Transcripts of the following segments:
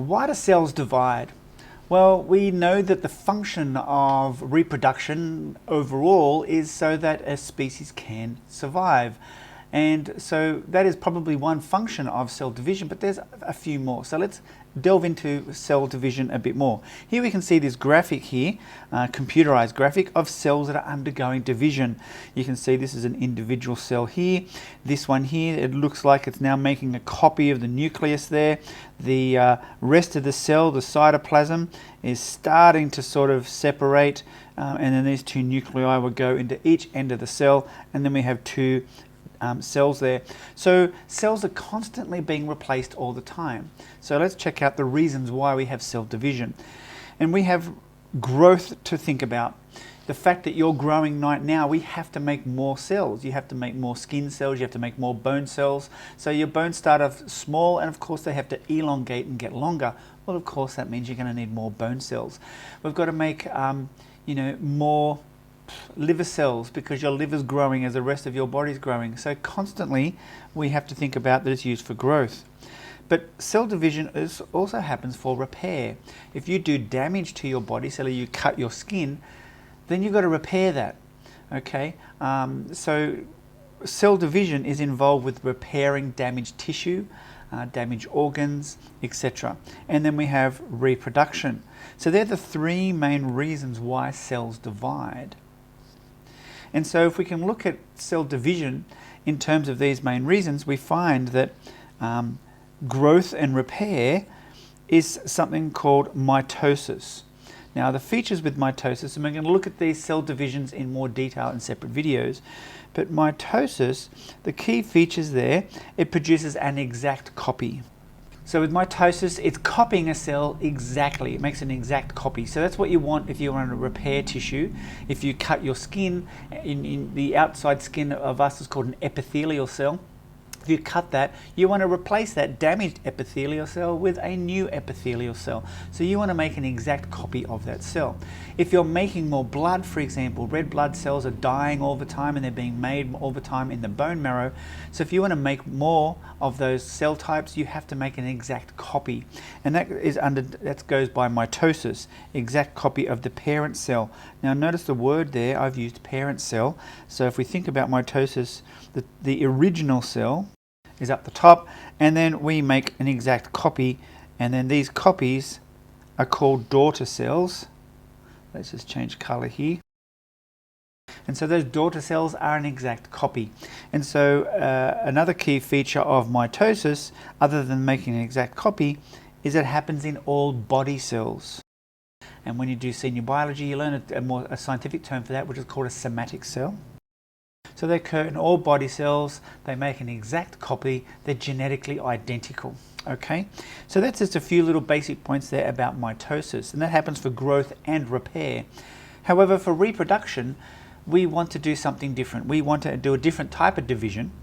Why do cells divide? Well, we know that the function of reproduction overall is so that a species can survive. And so that is probably one function of cell division, but there's a few more. So let's delve into cell division a bit more. Here we can see this graphic here, computerized graphic of cells that are undergoing division. You can see this is an individual cell here. This one here, it looks like it's now making a copy of the nucleus there. The rest of the cell, the cytoplasm, is starting to sort of separate, and then these two nuclei will go into each end of the cell, and then we have two cells there. So cells are constantly being replaced all the time. So let's check out the reasons why we have cell division. And we have growth to think about. The fact that you're growing right now, we have to make more cells. You have to make more skin cells, you have to make more bone cells. So your bones start off small, and of course they have to elongate and get longer. Well, of course that means you're going to need more bone cells. We've got to make more liver cells because your liver's growing as the rest of your body's growing. So constantly we have to think about that it's used for growth. But cell division also happens for repair. If you do damage to your body, so you cut your skin, then you've got to repair that. Okay, so cell division is involved with repairing damaged tissue, damaged organs, etc. And then we have reproduction. So they're the three main reasons why cells divide. And so if we can look at cell division in terms of these main reasons, we find that growth and repair is something called mitosis. Now the features with mitosis, and we're going to look at these cell divisions in more detail in separate videos, but mitosis, the key features there, it produces an exact copy. So with mitosis, it's copying a cell exactly. It makes an exact copy. So that's what you want if you want to repair tissue. If you cut your skin, in the outside skin of us is called an epithelial cell. If you cut that, you want to replace that damaged epithelial cell with a new epithelial cell. So you want to make an exact copy of that cell. If you're making more blood, for example, red blood cells are dying all the time and they're being made all the time in the bone marrow. So if you want to make more of those cell types, you have to make an exact copy. And that goes by mitosis, exact copy of the parent cell. Now notice the word there, I've used parent cell. So if we think about mitosis, the original cell is up the top, and then we make an exact copy, and then these copies are called daughter cells. Let's just change color here. And so those daughter cells are an exact copy. And so another key feature of mitosis, other than making an exact copy, is it happens in all body cells. And when you do senior biology, you learn a scientific term for that, which is called a somatic cell. So they occur in all body cells, they make an exact copy, they're genetically identical. Okay, so that's just a few little basic points there about mitosis, and that happens for growth and repair. However, for reproduction, we want to do something different. We want to do a different type of division.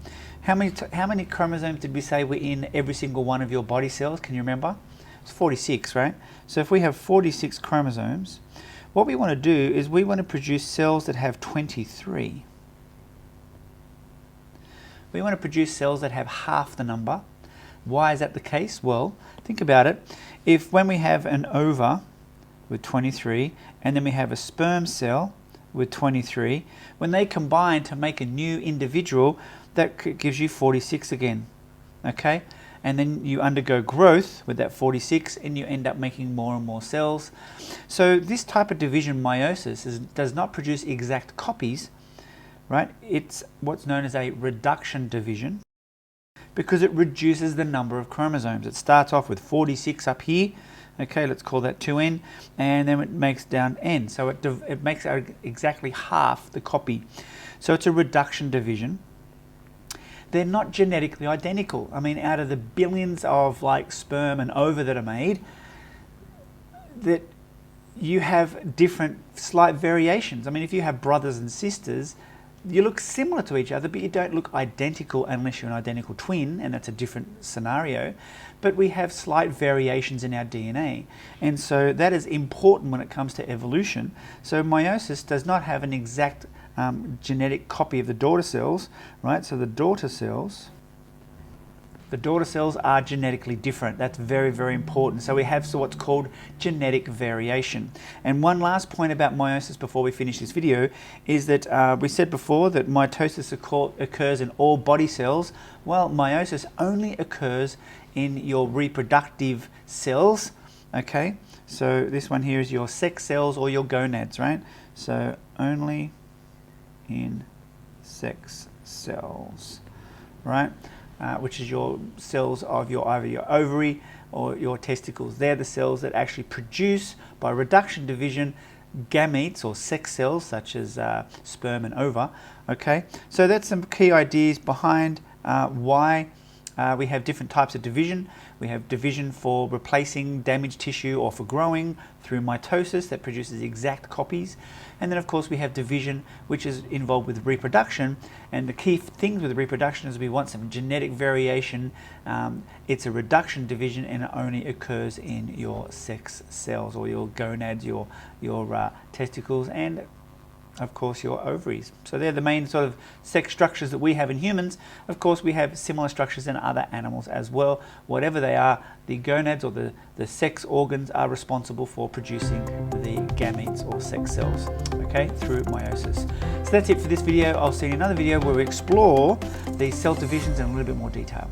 How many chromosomes did we say were in every single one of your body cells? Can you remember? It's 46, right? So if we have 46 chromosomes, what we want to do is we want to produce cells that have 23. We want to produce cells that have half the number. Why is that the case? Well, think about it. If when we have an ova with 23 and then we have a sperm cell with 23, when they combine to make a new individual, that gives you 46 again. Okay? And then you undergo growth with that 46 and you end up making more and more cells. So this type of division, meiosis, does not produce exact copies. Right? It's what's known as a reduction division because it reduces the number of chromosomes. It starts off with 46 up here, okay, let's call that 2n, and then it makes down n. So it makes exactly half the copy. So it's a reduction division. They're not genetically identical. I mean, out of the billions of like sperm and ova that are made, that you have different slight variations. I mean, if you have brothers and sisters, you look similar to each other, but you don't look identical unless you're an identical twin, and that's a different scenario. But we have slight variations in our DNA, and so that is important when it comes to evolution. So meiosis does not have an exact genetic copy of the daughter cells, right? So the daughter cells The daughter cells are genetically different. That's very, very important. So we have what's called genetic variation. And one last point about meiosis before we finish this video is that we said before that mitosis occurs in all body cells. Well, meiosis only occurs in your reproductive cells. Okay, so this one here is your sex cells or your gonads, right? So only in sex cells, right? Which is your cells of either your ovary or your testicles. They're the cells that actually produce, by reduction division, gametes or sex cells such as sperm and ova. Okay, so that's some key ideas behind why we have different types of division. We have division for replacing damaged tissue or for growing through mitosis that produces exact copies. And then of course we have division, which is involved with reproduction. And the key things with reproduction is we want some genetic variation. It's a reduction division and it only occurs in your sex cells or your gonads, your testicles, and of course your ovaries. So they're the main sort of sex structures that we have in humans. Of course we have similar structures in other animals as well. Whatever they are, the gonads or the sex organs are responsible for producing the gametes or sex cells, okay, through meiosis. So that's it for this video. I'll see you in another video where we explore these cell divisions in a little bit more detail.